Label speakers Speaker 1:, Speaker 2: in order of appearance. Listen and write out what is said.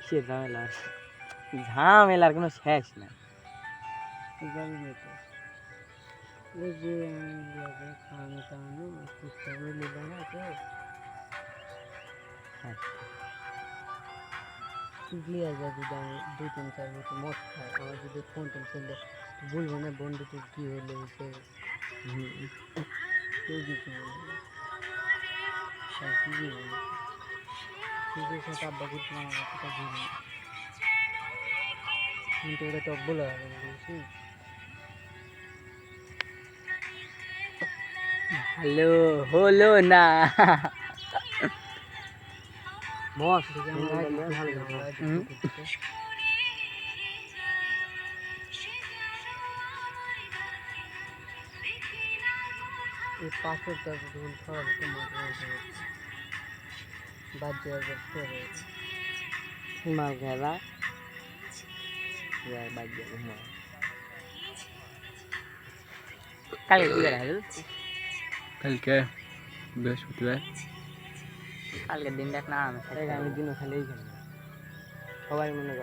Speaker 1: কিসের ঝামেলা? ঝামেলার কোনো শেষ নাই।
Speaker 2: জানি না তো ওই যে খাওয়ানো টাওয়ানো ঠিকঠাক মিলে না তো চুগলি আর যদি আমি 2-3-4 মতো মদ খাই আমার যদি ফোন টোন করলে বলবো না বন্ধুটির কী হলো সে কেউ কিছু বলবে না আর কী কী বলবে সুখের সাথে আব্বা করতে আমার কথা ভুলি কিন্তু ওটা তো বলা হবে না বুঝছিস
Speaker 1: হ্যালো হলো না
Speaker 2: বস থেকে আমরা ভালো আমরা এই পাথরটা যখন ছড়াবে তো মাঝে মাঝে হচ্ছে বাদ দেওয়ার পর পরে
Speaker 1: মাল খেলা বাদ দিয়ে কালকে কি বেড়া হলো?
Speaker 3: কালকে বৃহস্পতিবার
Speaker 1: কালকের দিনটা না আমি দিনও খালি সবাই মনে